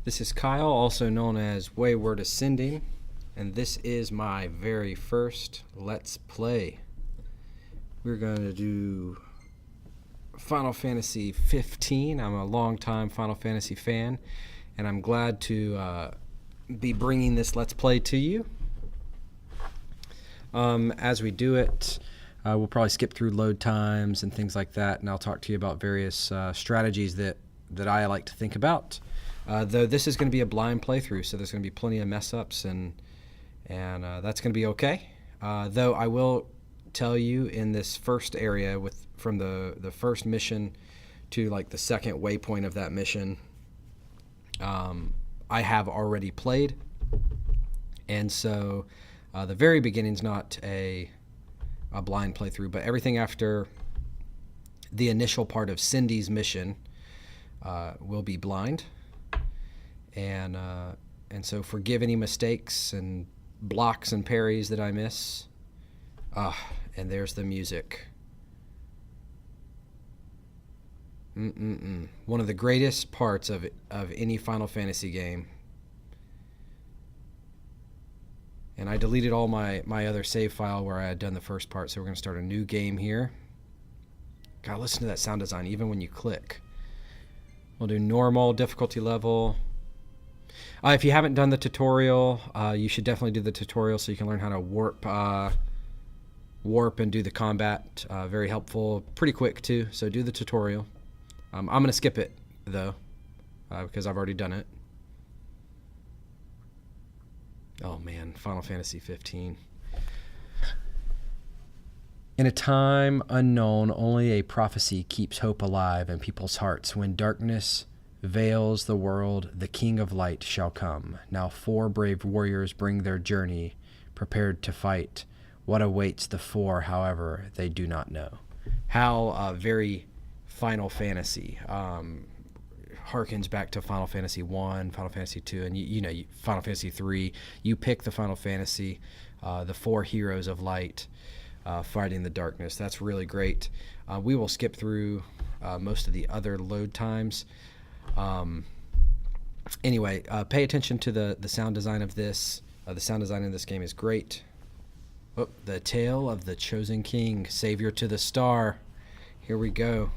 This is Kyle, also known as Wayward Ascending, and this is my very first Let's Play. We're going to do Final Fantasy 15. I'm a longtime Final Fantasy fan, and I'm glad to be bringing this Let's Play to you. As we do it, we'll probably skip through load times and things like that, and I'll talk to you about various strategies that I like to think about. Though this is going to be a blind playthrough, so there's going to be plenty of mess-ups, and that's going to be okay. Though I will tell you, in this first area, from the first mission to like the second waypoint of that mission, I have already played, and so the very beginning's not a blind playthrough, but everything after the initial part of Cindy's mission will be blind. And so forgive any mistakes and blocks and parries that I miss. And there's the music. One of the greatest parts of any Final Fantasy game. And I deleted all my other save file where I had done the first part, so we're going to start a new game here. Gotta listen to that sound design even when you click. We'll do normal difficulty level. If you haven't done the tutorial, you should definitely do the tutorial so you can learn how to warp and do the combat. Very helpful, pretty quick too, so do the tutorial. I'm going to skip it, though, because I've already done it. Oh man, Final Fantasy 15. In a time unknown, only a prophecy keeps hope alive in people's hearts. When darkness veils the world, the King of Light shall come. Now 4 brave warriors bring their journey, prepared to fight. What awaits the 4, however, they do not know. How very Final Fantasy. Harkens back to Final Fantasy 1, Final Fantasy 2, and Final Fantasy 3. You pick the Final Fantasy, the 4 heroes of light fighting the darkness. That's really great. We will skip through most of the other load times. Anyway, pay attention to the sound design of this. The sound design in this game is great. Oh, the Tale of the Chosen King, Savior to the Star. Here we go.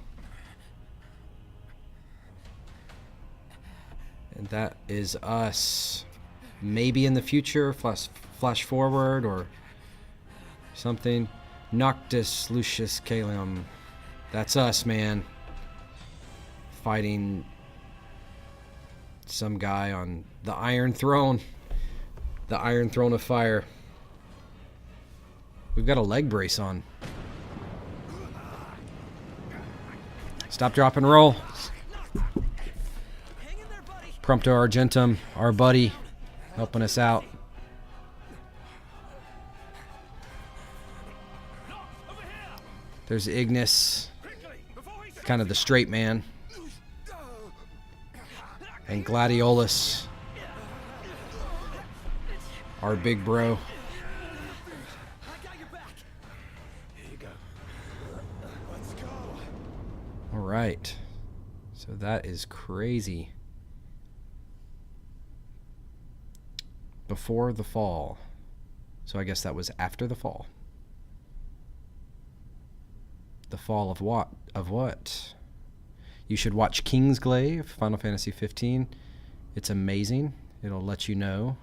And that is us. Maybe in the future, flash forward or something. Noctis Lucius Caelum. That's us, man. Fighting some guy on the Iron Throne. The Iron Throne of Fire. We've got a leg brace on. Stop, drop, and roll. Prompto Argentum, our buddy, helping us out. There's Ignis, kind of the straight man. And Gladiolus, our big bro. All right, so that is crazy. Before the fall. So I guess that was after the fall. The fall of what? Of what? You should watch Kingsglaive, Final Fantasy 15. It's amazing. It'll let you know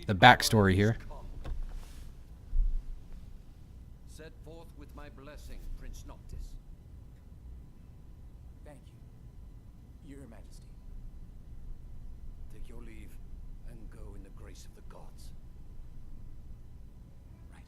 the backstory here. Set forth with my blessing, Prince Noctis. Thank you, Your Majesty. Take your leave and go in the grace of the gods. Right.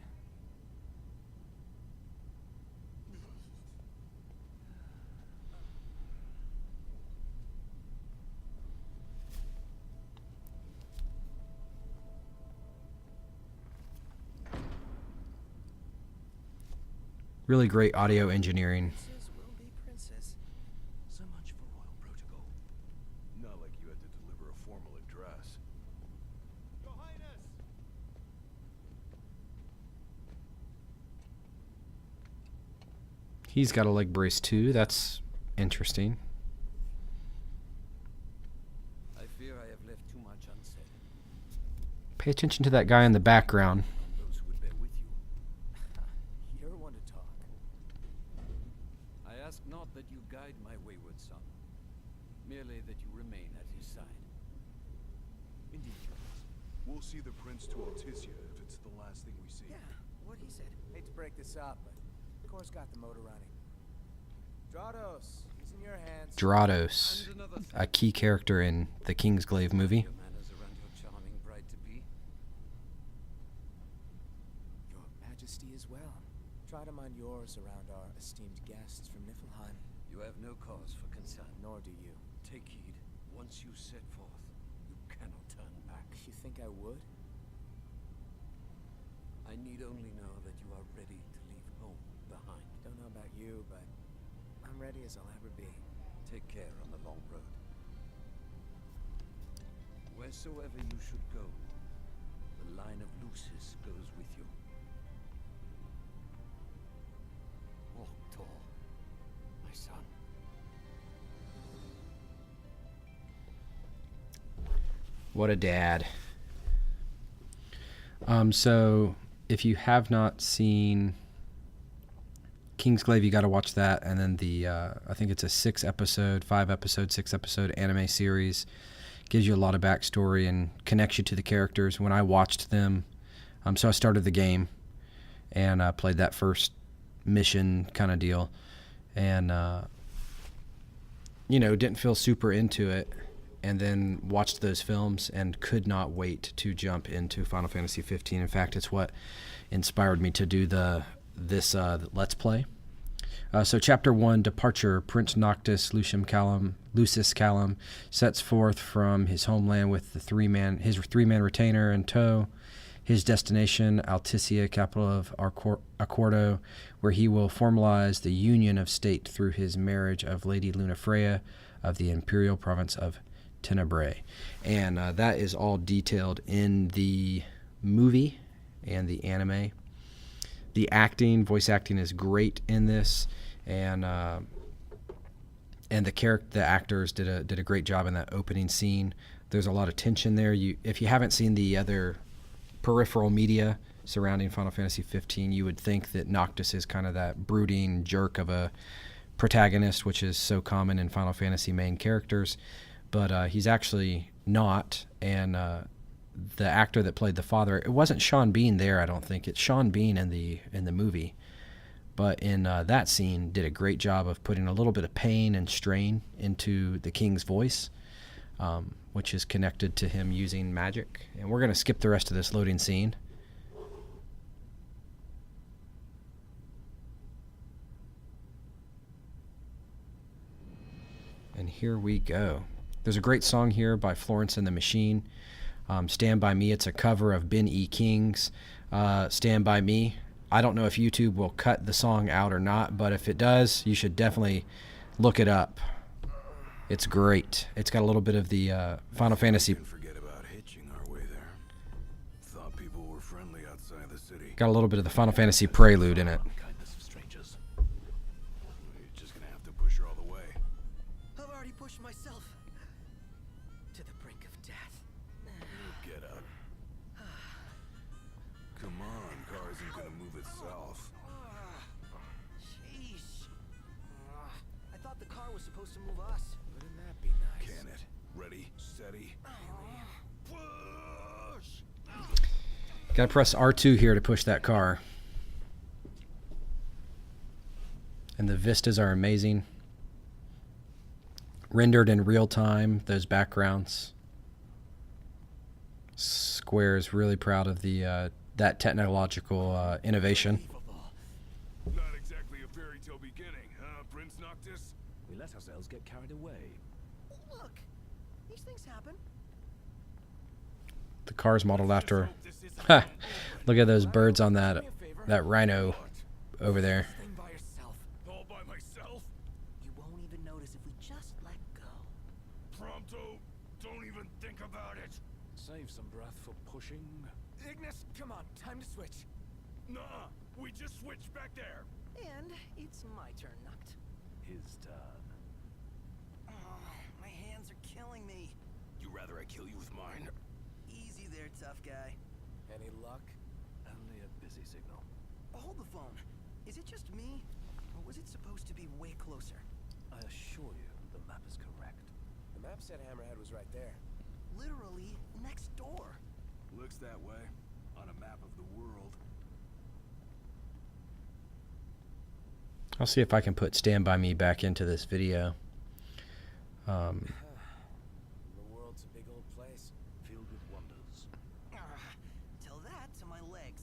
Really great audio engineering. Princess will be princess. So much for royal protocol. Not like you had to deliver a formal address. Your Highness! He's got a leg brace too. That's interesting. I fear I have left too much unsaid. Pay attention to that guy in the background. On those who would bear with you. You're one to talk. I ask not that you guide my wayward son, merely that you remain at his side. Indeed, Charles. We'll see the prince to Altisia if it's the last thing we see. Yeah, what he said. Hate to break this up, but Kor's got the motor running. Drados, he's in your hands. Drados, And another thing. a key character in the Kingsglaive movie. Your manners around your charming bride-to-be. Your Majesty as well. Try to mind yours around our esteemed guests from Niflheim. You have no cause for concern. Nor do you. Take heed. Once you set forth, you cannot turn back. You think I would? I need only know that you are ready to leave home behind. Don't know about you, but I'm ready as I'll ever be. Take care on the long road. Wheresoever you should go, the line of Lucis goes with you. Walk tall, my son. What a dad. So if you have not seen Kingsglaive, you got to watch that. And then the, I think it's a 6-episode anime series. Gives you a lot of backstory and connects you to the characters. When I watched them, so I started the game and played that first mission kind of deal. And, didn't feel super into it. And then watched those films and could not wait to jump into Final Fantasy 15. In fact, it's what inspired me to do this Let's Play. So Chapter 1, Departure. Prince Noctis Lucis Callum sets forth from his homeland with his three-man retainer in tow. His destination, Altisia, capital of Accordo, where he will formalize the union of state through his marriage of Lady Lunafreya of the Imperial Province of Tenebrae. And that is all detailed in the movie and the anime. The voice acting is great in this, and the actors did a great job in that opening scene. There's a lot of tension there. If you haven't seen the other peripheral media surrounding Final Fantasy 15, you would think that Noctis is kind of that brooding jerk of a protagonist, which is so common in Final Fantasy main characters. But he's actually not, and the actor that played the father, it wasn't Sean Bean there, I don't think. It's Sean Bean in the movie. But in that scene, did a great job of putting a little bit of pain and strain into the king's voice, which is connected to him using magic. And we're going to skip the rest of this loading scene. And here we go. There's a great song here by Florence and the Machine. Stand By Me. It's a cover of Ben E. King's Stand By Me. I don't know if YouTube will cut the song out or not, but if it does, you should definitely look it up. It's great. It's got a little bit of the Final Fantasy. Forget about hitching our way there. Thought people were friendly outside the city. Got a little bit of the Final Fantasy prelude in it. Kindness of strangers. You're just gonna have to push her all the way. I've already pushed myself to the brink of death. Get up. Come on, car isn't gonna move itself. Jeez. I thought the car was supposed to move us. Wouldn't that be nice? Can it? Ready, steady. Push! Got to press R2 here to push that car. And the vistas are amazing. Rendered in real time, those backgrounds. Square is really proud of that technological innovation. Not exactly a fairy tale beginning, huh, Prince Noctis? We let ourselves get carried away. Look, these things happen. The car's modeled after. Ha! Look at those birds on that rhino over there. Thing by yourself. All by myself? You won't even notice if we just let go. Prompto, don't even think about it. Save some breath for pushing. Ignis, come on, time to switch. Nuh-uh, we just switched back there. And it's my turn, Noct. His turn. Oh, my hands are killing me. You rather I kill you with mine? Easy there, tough guy. Any luck? Only a busy signal. Hold the phone. Is it just me? Or was it supposed to be way closer? I assure you, the map is correct. The map said Hammerhead was right there. Literally next door. Looks that way. On a map of the world. I'll see if I can put Stand By Me back into this video. The world's a big old place. Filled with wonders. Tell that to my legs.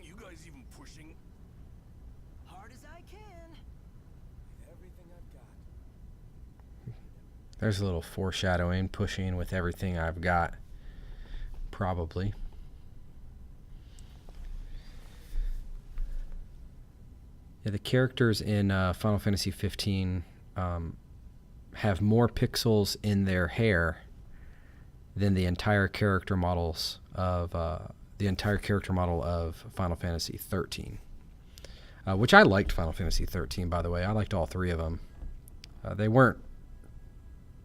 You guys even pushing? Hard as I can. With everything I've got. There's a little foreshadowing, pushing with everything I've got. Probably. Yeah, the characters in Final Fantasy 15 have more pixels in their hair than the entire character models of Final Fantasy 13. Which I liked Final Fantasy 13, by the way. I liked all three of them. They weren't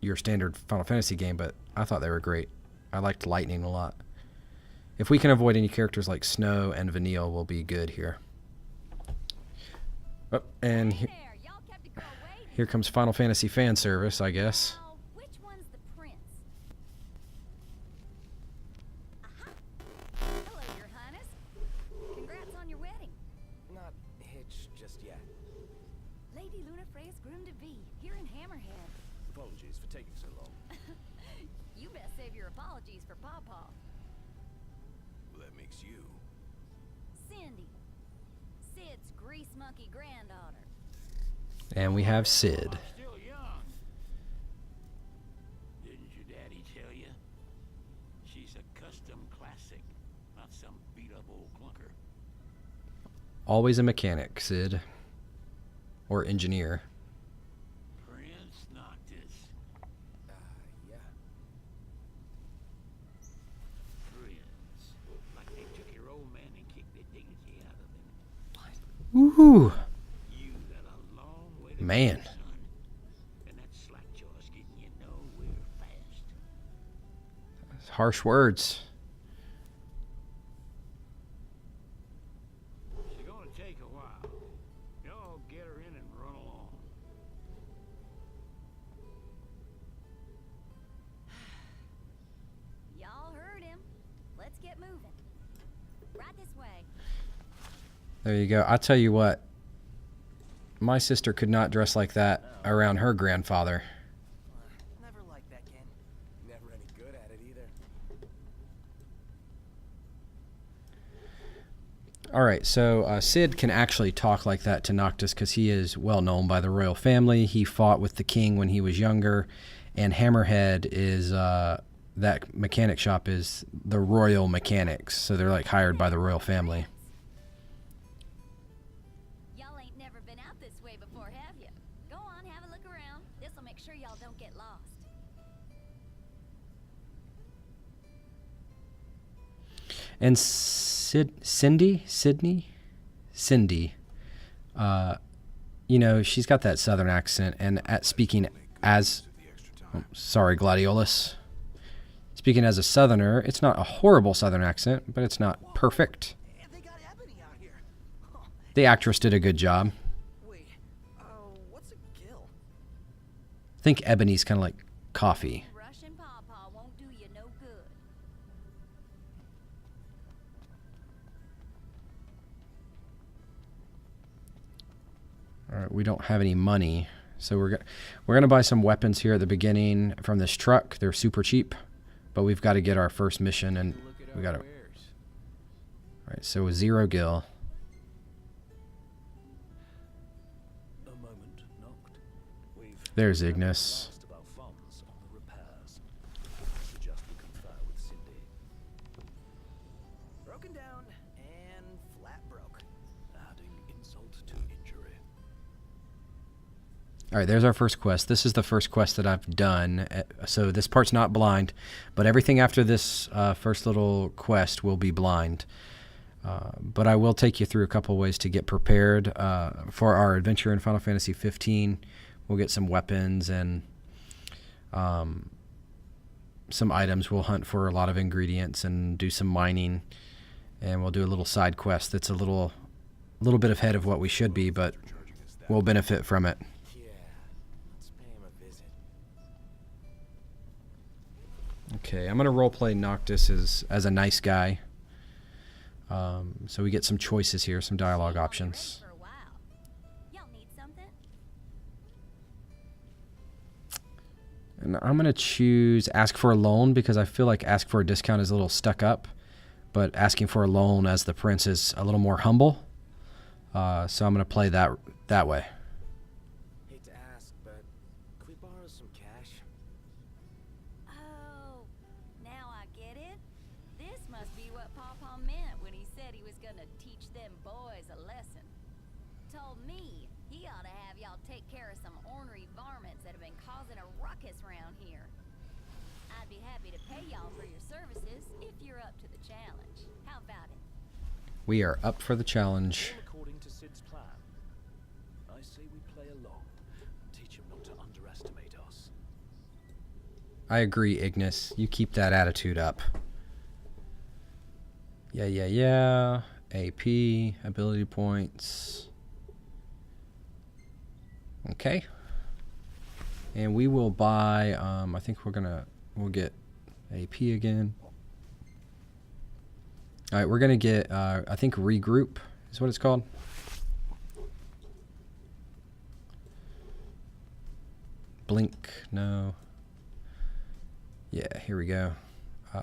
your standard Final Fantasy game, but I thought they were great. I liked Lightning a lot. If we can avoid any characters like Snow and Vanille, we'll be good here. Oh, and here comes Final Fantasy fan service, I guess. Which one's the prince? Aha! Hello, Your Highness. Congrats on your wedding. Not hitched just yet. Lady Lunafrey's groom-to-be here in Hammerhead. Apologies for taking so long. You best save your apologies for Pawpaw. Well, that makes you. Cindy. Sid's grease monkey granddaughter. And we have Cid. Still young. Didn't your daddy tell you? She's a custom classic, not some beat-up old clunker. Always a mechanic, Cid. Or engineer. Prince Noctis. Yeah. Prince. Like they took your old man and kicked the dignity out of him. Woohoo! You got a long way to Man. go, son. And that slack jaw's getting you nowhere fast. Harsh words. She's gonna take a while. Y'all get her in and run along. Y'all heard him. Let's get moving. Right this way. There you go. I'll tell you what. My sister could not dress like that around her grandfather. Never liked that game. Never any good at it either. All right, so Cid can actually talk like that to Noctis because he is well known by the royal family. He fought with the king when he was younger, and Hammerhead is that mechanic shop is the royal mechanics, so they're like hired by the royal family. Y'all ain't never been out this way before, have you? Go on, have a look around. This'll make sure y'all don't get lost. And Cindy, you know, she's got that southern accent, and at speaking as, sorry, Gladiolus. Speaking as a southerner, it's not a horrible southern accent, but it's not perfect. And they got Ebony out here. Oh, The actress did a good job. wait. What's a gill? I think Ebony's kind of like coffee. Russian Pawpaw won't do you no good. All right, we don't have any money, so we're gonna buy some weapons here at the beginning from this truck. They're super cheap, but we've got to get our first mission, and Look at we our got to. wares. All right, so 0 gil. A moment, knocked. We've There's ran Ignis. last of our funds on the repairs. Suggest we confer with Cindy. Broken down and flat broke. Adding insult to injury. All right, there's our first quest. This is the first quest that I've done, so this part's not blind, but everything after this first little quest will be blind. But I will take you through a couple ways to get prepared for our adventure in Final Fantasy 15. We'll get some weapons and some items. We'll hunt for a lot of ingredients and do some mining, and we'll do a little side quest that's a little bit ahead of what we should be, but we'll benefit from it. Yeah, let's pay him a visit. Okay, I'm gonna roleplay Noctis as a nice guy. So we get some choices here, some dialogue Stay on the options. run for a while. Y'all need something? And I'm gonna choose ask for a loan because I feel like ask for a discount is a little stuck up, but asking for a loan as the prince is a little more humble. So I'm gonna play that way. Hate to ask, but could we borrow some cash? Oh, now I get it. This must be what Pawpaw meant when he said he was gonna teach them boys a lesson. Told me he ought to have y'all take care of some ornery varmints that have been causing a ruckus around here. I'd be happy to pay y'all for your services if you're up to the challenge. How about it? We are up for the challenge. All according to Sid's plan. I say we play along. Teach him not to underestimate us. I agree, Ignis. You keep that attitude up. Yeah. AP, ability points. Okay. And we will buy, I think we'll get AP again. All right, we're going to get, I think regroup is what it's called. Blink, no. Yeah, here we go.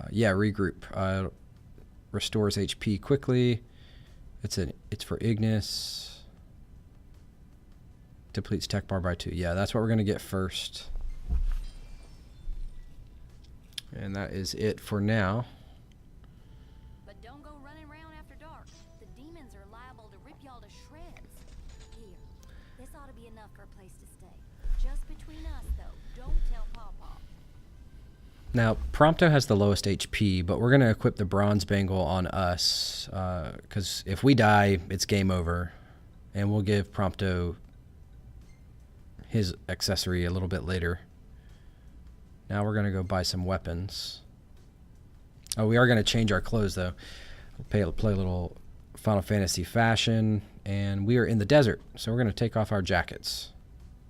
Yeah, regroup. Restores HP quickly. It's for Ignis. Depletes tech bar by 2. Yeah, that's what we're going to get first. And that is it for now. But don't go running around after dark. The demons are liable to rip y'all to shreds. Here, this ought to be enough for a place to stay. Just between us, though. Don't tell Pawpaw. Now, Prompto has the lowest HP, but we're going to equip the Bronze Bangle on us, because if we die, it's game over. And we'll give Prompto his accessory a little bit later. Now we're going to go buy some weapons. Oh, we are going to change our clothes, though. Play a little Final Fantasy fashion, and we are in the desert, so we're going to take off our jackets.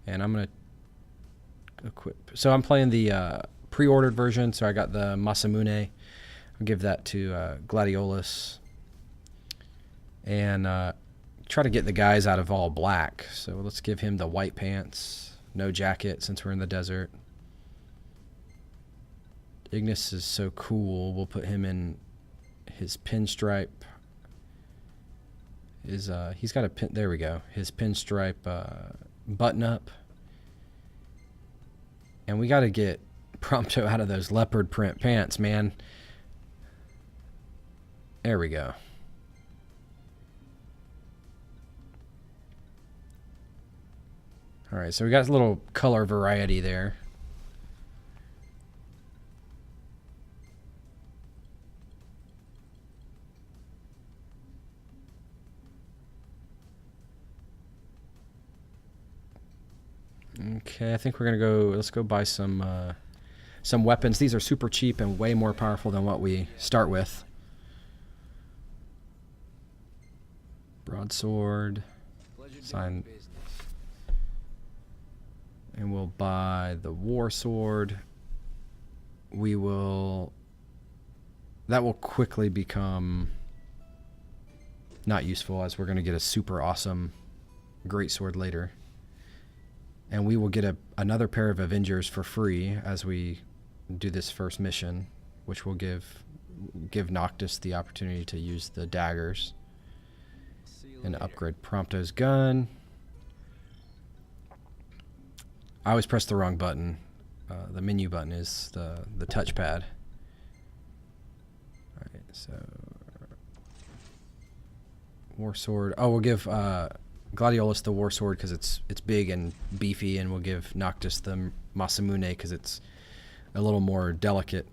And I'm going to equip. So I'm playing the pre-ordered version, so I got the Masamune. I'll give that to Gladiolus. And try to get the guys out of all black. So let's give him the white pants, no jacket since we're in the desert. Ignis is so cool. We'll put him in his pinstripe. He's got a pin. There we go. His pinstripe button up. And we got to get Prompto out of those leopard print pants, man. There we go. All right, so we got a little color variety there. Okay, I think we're gonna go. Let's go buy some weapons. These are super cheap and way more powerful than what we start with. Broadsword. Sign. And we'll buy the war sword. That will quickly become not useful, as we're going to get a super awesome great sword later. And we will get another pair of Avengers for free as we do this first mission, which will give Noctis the opportunity to use the daggers and upgrade Prompto's gun. I always press the wrong button. The menu button is the touchpad. Alright, so war sword. Oh, we'll give Gladiolus the war sword because it's big and beefy, and we'll give Noctis the Masamune because it's a little more delicate.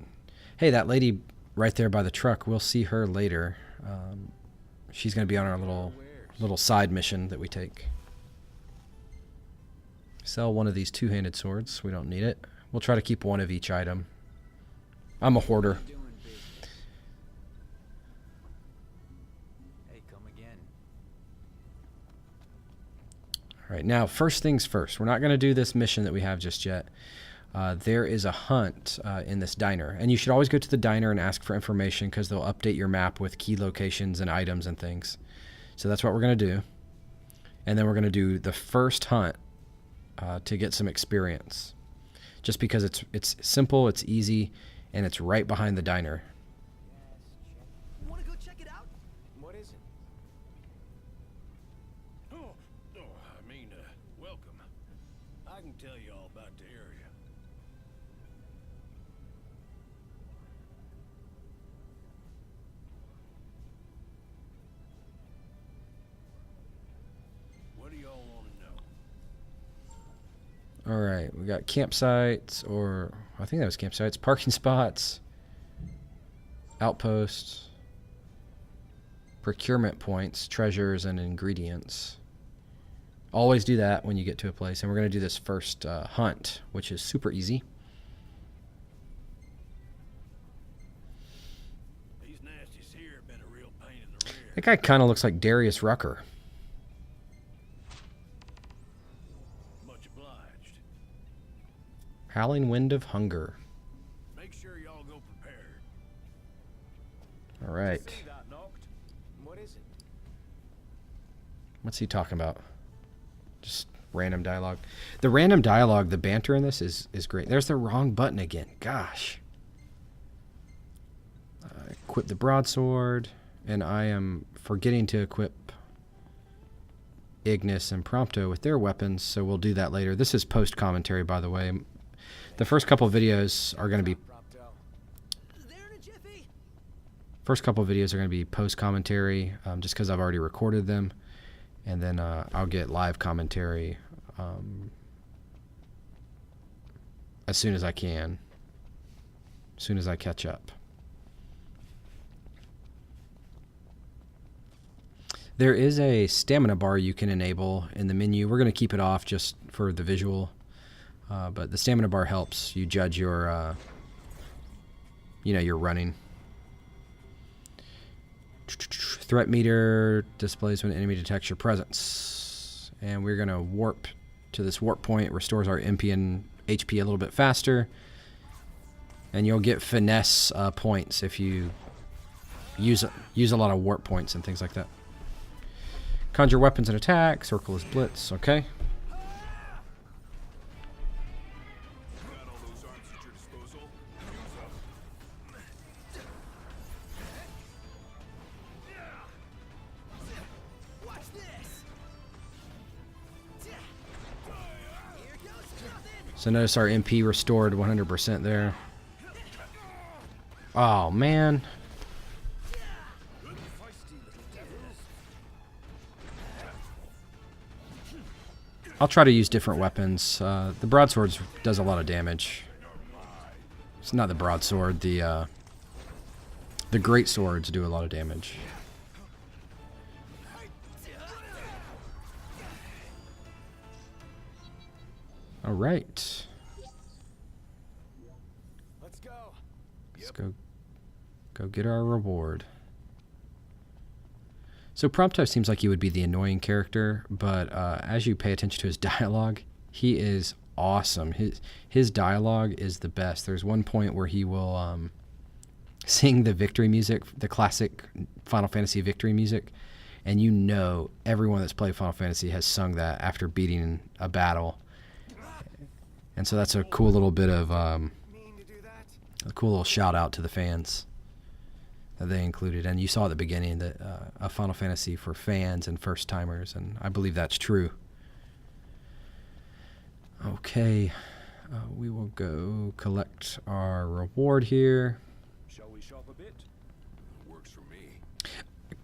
Hey, that lady right there by the truck, we'll see her later. She's going to be on our little side mission that we take. Sell one of these two-handed swords. We don't need it. We'll try to keep one of each item. I'm a hoarder. Doing business. Hey, come again. All right, now first things first. We're not going to do this mission that we have just yet. There is a hunt in this diner, and you should always go to the diner and ask for information because they'll update your map with key locations and items and things. So that's what we're going to do. And then we're going to do the first hunt to get some experience. Just because it's simple, it's easy, and it's right behind the diner. Wanna go check it out? What is it? Oh, welcome. I can tell you all about the area. What do y'all want to know? All right, we got campsites, or I think that was campsites, parking spots, outposts, procurement points, treasures, and ingredients. Always do that when you get to a place. And we're going to do this first hunt, which is super easy. These nasties here have been a real pain in the rear. That guy kind of looks like Darius Rucker. Much obliged. Howling Wind of Hunger. Make sure y'all go prepared. All right. See that knocked? What is it? What's he talking about? Just random dialogue. The random dialogue, the banter in this is great. There's the wrong button again. Gosh. Equip the broadsword. And I am forgetting to equip Ignis and Prompto with their weapons, so we'll do that later. This is post-commentary, by the way. The first couple videos are going to be... Prompto. There in a jiffy. First couple videos are going to be post-commentary, just because I've already recorded them. And then I'll get live commentary as soon as I can, as soon as I catch up. There is a stamina bar you can enable in the menu. We're going to keep it off just for the visual, but the stamina bar helps you judge your, your running. Threat meter displays when an enemy detects your presence. And we're going to warp to this warp point. It restores our MP and HP a little bit faster. And you'll get finesse points if you use a lot of warp points and things like that. Conjure weapons and attack. Circle is blitz. Okay. Got all those arms at your disposal. Use them. Watch this. Here goes nothing. So notice our MP restored 100% there. Oh, man. I'll try to use different weapons. The broadsword does a lot of damage. It's not the broadsword. The great swords do a lot of damage. All right. Let's go. Let's go get our reward. So Prompto seems like he would be the annoying character, but as you pay attention to his dialogue, he is awesome. His dialogue is the best. There's one point where he will sing the victory music, the classic Final Fantasy victory music, and you know everyone that's played Final Fantasy has sung that after beating a battle. And so that's a cool little bit of Mean to do that? a cool little shout out to the fans that they included. And you saw at the beginning that a Final Fantasy for fans and first timers, and I believe that's true. Okay, we will go collect our reward here. Shall we shop a bit? Works for me.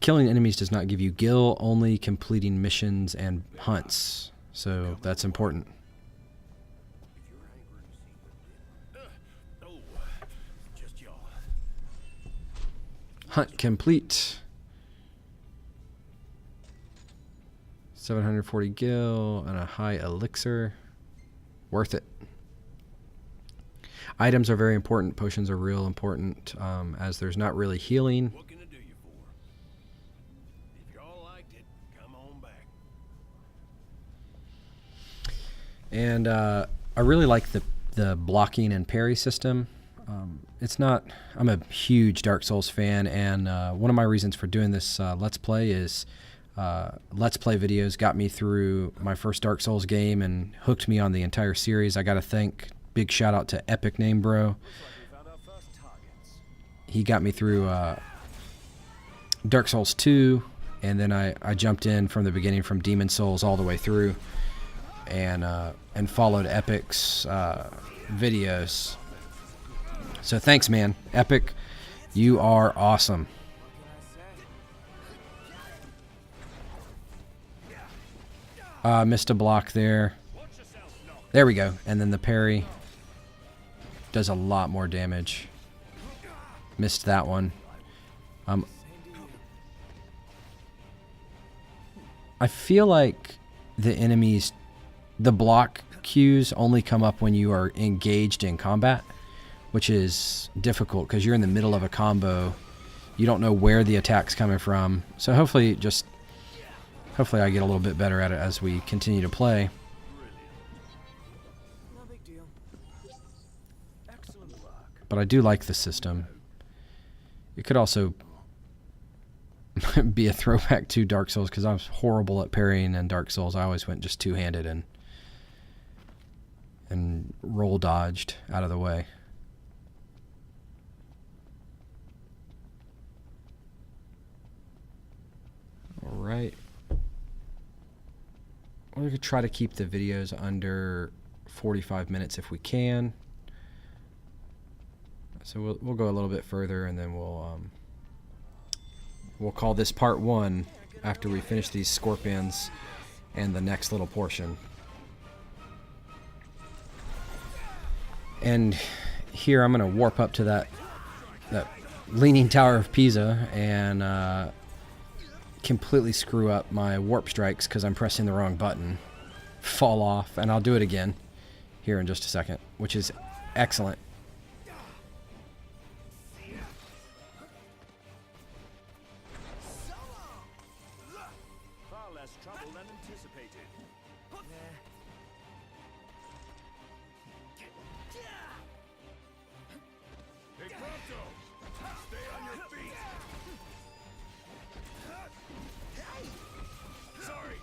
Killing enemies does not give you gil, only completing missions and hunts. So that's important. Oh, just y'all. Hunt complete. 740 gil and a high elixir. Worth it. Items are very important. Potions are real important, as there's not really healing. What can I do you for? If y'all liked it, come on back. And I really like the blocking and parry system. It's not, I'm a huge Dark Souls fan, and one of my reasons for doing this Let's Play is Let's Play videos got me through my first Dark Souls game and hooked me on the entire series. I gotta thank, big shout out to Epic Name Bro. He got me through Dark Souls 2, and then I jumped in from the beginning from Demon Souls all the way through, and followed Epic's videos. So thanks, man. Epic, you are awesome. Missed a block there. There we go. And then the parry does a lot more damage. Missed that one. I feel like the enemies, the block cues only come up when you are engaged in combat, which is difficult because you're in the middle of a combo. You don't know where the attack's coming from. So hopefully I get a little bit better at it as we continue to play. No big deal. Excellent work. But I do like the system. It could also be a throwback to Dark Souls because I was horrible at parrying in Dark Souls. I always went just two-handed and roll dodged out of the way. All right. We're going to try to keep the videos under 45 minutes if we can. So we'll go a little bit further, and then we'll call this part 1 after we finish these scorpions and the next little portion. And here I'm going to warp up to that Leaning Tower of Pisa and completely screw up my warp strikes because I'm pressing the wrong button. Fall off, and I'll do it again here in just a second, which is excellent. Far less trouble than anticipated. Hey, Prompto! Stay on your feet! Sorry!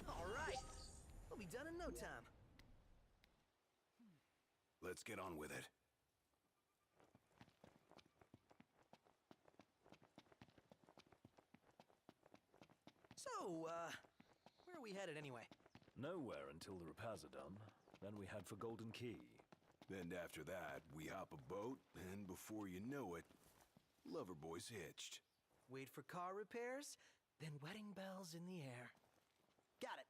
All right. We'll be done in no time. Let's get on with it. So, where are we headed anyway? Nowhere until the repairs are done. Then we head for Golden Key. Then after that, we hop a boat, and before you know it, Loverboy's hitched. Wait for car repairs, then wedding bells in the air. Got it.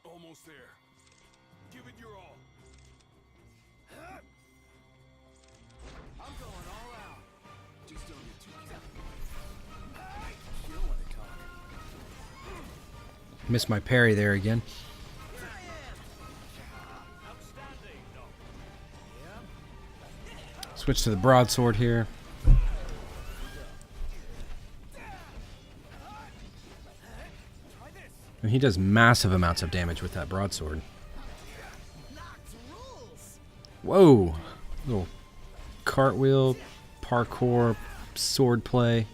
Almost there. Give it your all. I'm going all out. Just don't get too careful. You don't want to talk. Missed my parry there again. Switch to the broadsword here. And he does massive amounts of damage with that broadsword. Whoa! Little cartwheel, parkour, sword play.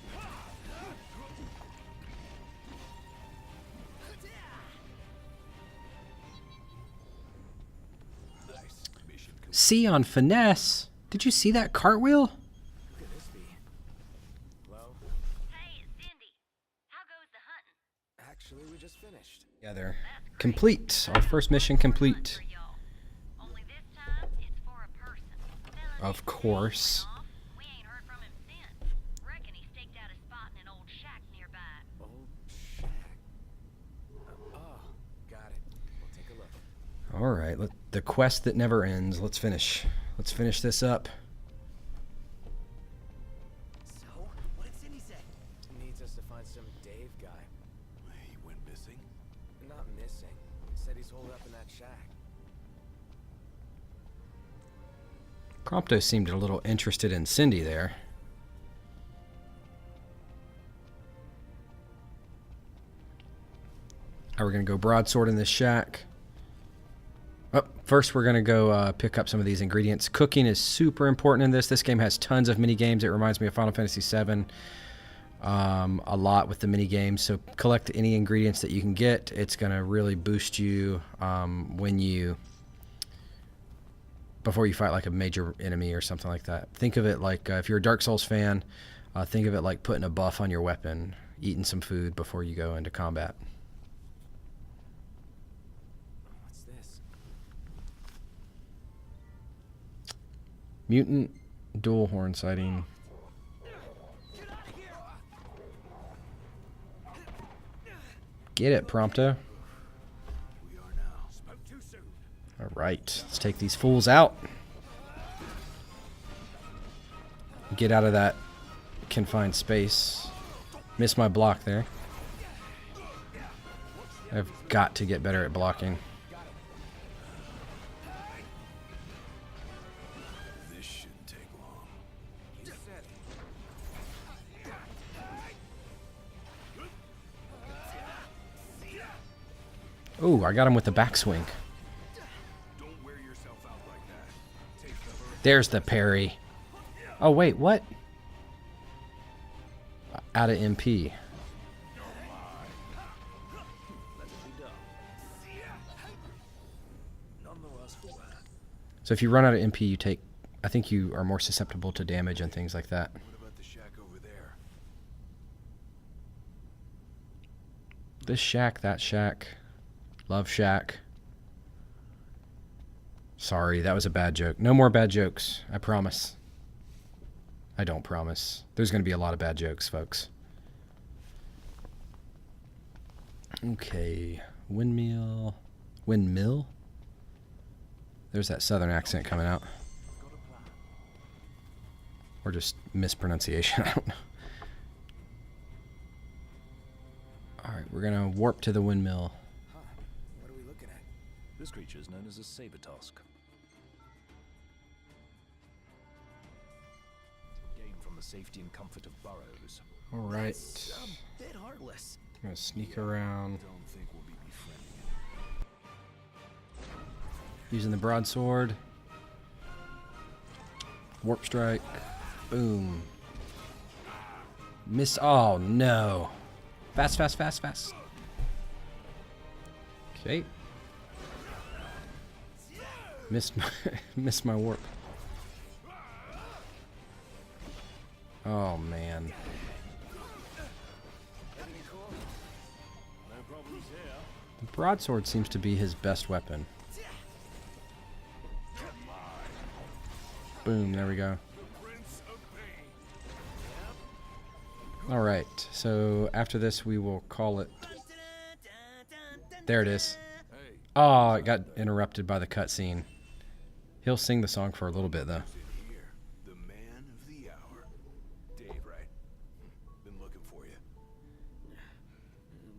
See on finesse. Did you see that cartwheel? Hey, it's Cindy. How goes the hunting? Actually, we just finished. Together. Complete. Our first mission complete. For y'all. Only this time, it's for a person. Fellas, Of course. we ain't All right, the quest that never ends. Let's finish this up. So, what did Cindy say? Needs us to find some Dave guy. He went missing? Not missing. Said he's holed up in that shack. Prompto seemed a little interested in Cindy there. Are we going to go broadsword in this shack? Oh, first we're going to go pick up some of these ingredients. Cooking is super important in this. This game has tons of mini games. It reminds me of Final Fantasy VII a lot with the mini games. So collect any ingredients that you can get. It's going to really boost you before you fight like a major enemy or something like that. Think of it like if you're a Dark Souls fan, think of it like putting a buff on your weapon, eating some food before you go into combat. What's this? Mutant dual horn sighting. Get it, Prompto. We are now. Spoke too soon. All right, let's take these fools out. Get out of that confined space. Missed my block there. I've got to get better at blocking. This shouldn't take long. You said it. Ooh, I got him with the backswing. Don't wear yourself out like that. Take cover. There's the parry. Oh, wait, what? Out of MP. So if you run out of MP, you take... I think you are more susceptible to damage and things like that. What about the shack over there? This shack, that shack. Love shack. Sorry, that was a bad joke. No more bad jokes, I promise. I don't promise. There's going to be a lot of bad jokes, folks. Okay. Windmill. Windmill? There's that southern accent coming out. Or just mispronunciation. I don't know. Alright, we're going to warp to the windmill. Huh. What are we looking at? This creature is known as a Sabertusk. Game from the safety and comfort of burrows. Alright. It's a bit heartless. I'm going to sneak around. Don't think we'll be befriending it. Using the broadsword. Warp strike. Boom. Miss. Oh, no. Fast, fast, fast, fast. Okay. Missed my warp. Oh, man. The broadsword seems to be his best weapon. Boom, there we go. Alright, so after this we will call it... There it is. Oh, it got interrupted by the cutscene. He'll sing the song for a little bit, though. In here, the man of the hour. Dave, right? Been looking for you.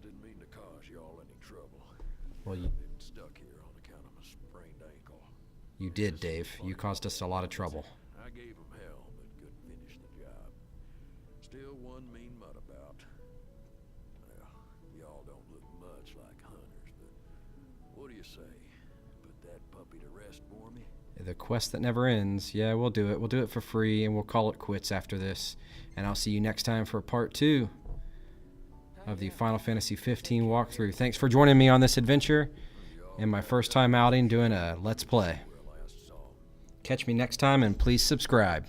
Didn't mean to cause y'all any trouble. Well, Been stuck here on account of my sprained ankle. you did, Dave. You caused us a lot of trouble. I gave him hell, but couldn't finish the job. Still one mean mutt about. Well, y'all don't look much like hunters, but what do you say? Put that puppy to rest for me? The quest that never ends. Yeah, we'll do it. We'll do it for free, and we'll call it quits after this. And I'll see you next time for part 2 of the Final Fantasy 15 walkthrough. Thanks for joining me on this adventure and my first time outing doing a Let's Play. Catch me next time, and please subscribe.